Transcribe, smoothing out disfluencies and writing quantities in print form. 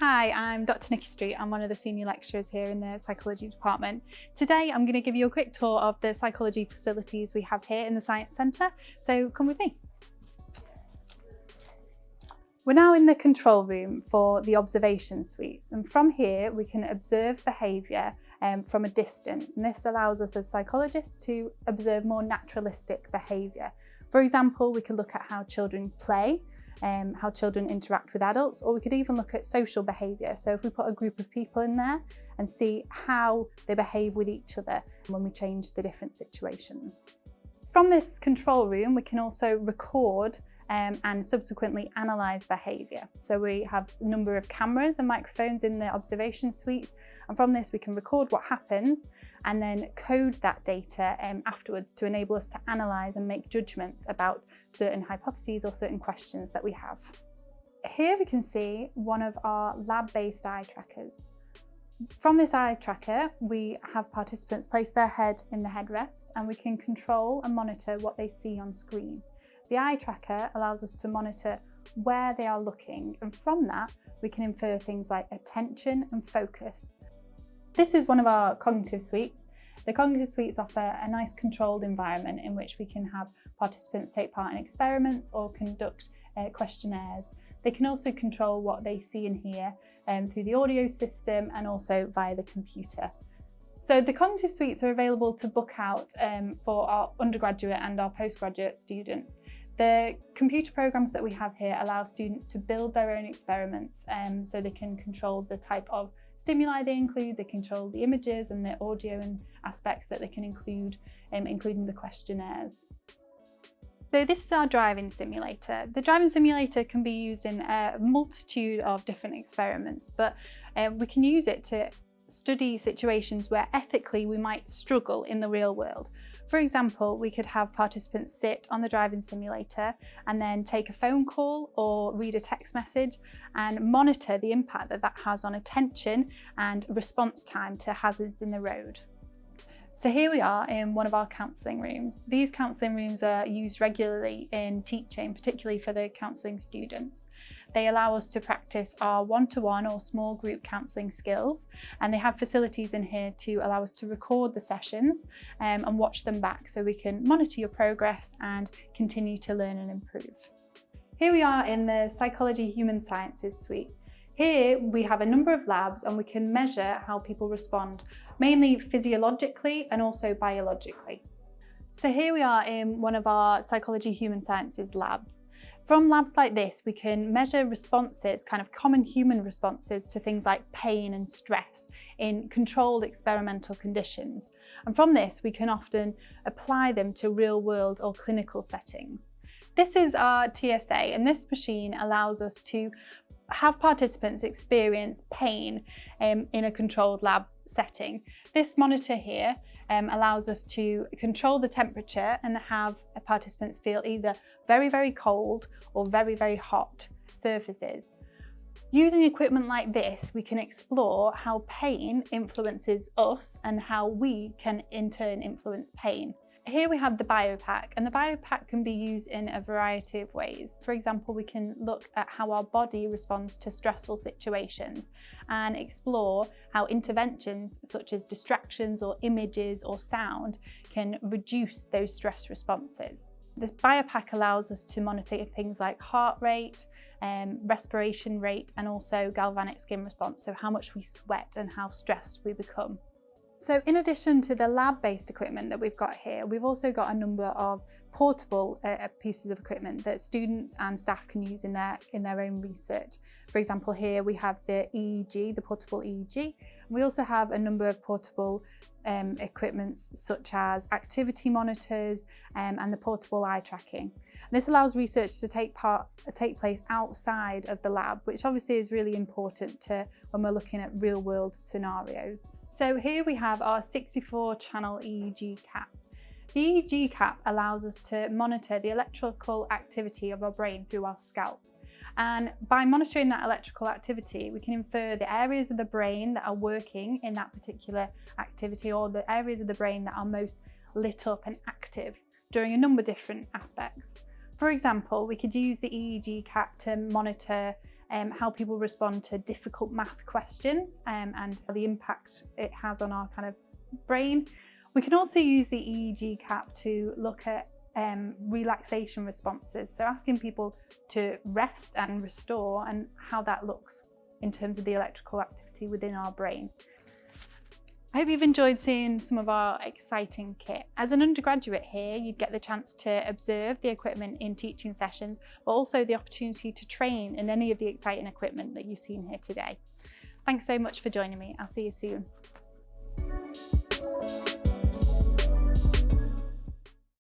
Hi, I'm Dr. Nikki Street. I'm one of the senior lecturers here in the psychology department. Today I'm going to give you a quick tour of the psychology facilities we have here in the Science Centre, so come with me. We're now in the control room for the observation suites, and from here we can observe behaviour from a distance, and this allows us as psychologists to observe more naturalistic behaviour. For example, we could look at how children play, how children interact with adults, or we could even look at social behaviour. So if we put a group of people in there and see how they behave with each other when we change the different situations. From this control room, we can also record and subsequently analyse behaviour. So we have a number of cameras and microphones in the observation suite, and from this we can record what happens and then code that data afterwards to enable us to analyse and make judgments about certain hypotheses or certain questions that we have. Here we can see one of our lab-based eye trackers. From this eye tracker, we have participants place their head in the headrest and we can control and monitor what they see on screen. The eye tracker allows us to monitor where they are looking, and from that we can infer things like attention and focus. This is one of our cognitive suites. The cognitive suites offer a nice controlled environment in which we can have participants take part in experiments or conduct questionnaires. They can also control what they see and hear through the audio system and also via the computer. So the cognitive suites are available to book out for our undergraduate and our postgraduate students. The computer programs that we have here allow students to build their own experiments, so they can control the type of stimuli they include, they control the images and the audio and aspects that they can include, including the questionnaires. So this is our driving simulator. The driving simulator can be used in a multitude of different experiments, but we can use it to study situations where ethically we might struggle in the real world. For example, we could have participants sit on the driving simulator and then take a phone call or read a text message and monitor the impact that that has on attention and response time to hazards in the road. So here we are in one of our counselling rooms. These counselling rooms are used regularly in teaching, particularly for the counselling students. They allow us to practice our one-to-one or small group counselling skills, and they have facilities in here to allow us to record the sessions and watch them back so we can monitor your progress and continue to learn and improve. Here we are in the Psychology Human Sciences suite. Here we have a number of labs and we can measure how people respond, mainly physiologically and also biologically. So here we are in one of our Psychology Human Sciences labs. From labs like this, we can measure responses, kind of common human responses to things like pain and stress in controlled experimental conditions. And from this, we can often apply them to real world or clinical settings. This is our TSA, and this machine allows us to have participants experience pain in a controlled lab setting. This monitor here allows us to control the temperature and have participants feel either very, very cold or very, very hot surfaces. Using equipment like this, we can explore how pain influences us and how we can in turn influence pain. Here we have the biopack, and the biopack can be used in a variety of ways. For example, we can look at how our body responds to stressful situations and explore how interventions such as distractions or images or sound can reduce those stress responses. This biopack allows us to monitor things like heart rate, respiration rate, and also galvanic skin response, so how much we sweat and how stressed we become. So in addition to the lab-based equipment that we've got here, we've also got a number of portable pieces of equipment that students and staff can use in their own research. For example, here we have the EEG, the portable EEG. We also have a number of portable equipments such as activity monitors and the portable eye tracking. And this allows research to take place outside of the lab, which obviously is really important when we're looking at real world scenarios. So here we have our 64-channel EEG cap. The EEG cap allows us to monitor the electrical activity of our brain through our scalp. And by monitoring that electrical activity, we can infer the areas of the brain that are working in that particular activity, or the areas of the brain that are most lit up and active during a number of different aspects. For example, we could use the EEG cap to monitor how people respond to difficult math questions and the impact it has on our kind of brain. We can also use the EEG cap to look at relaxation responses, so asking people to rest and restore and how that looks in terms of the electrical activity within our brain. I hope you've enjoyed seeing some of our exciting kit. As an undergraduate here, you'd get the chance to observe the equipment in teaching sessions, but also the opportunity to train in any of the exciting equipment that you've seen here today. Thanks so much for joining me. I'll see you soon.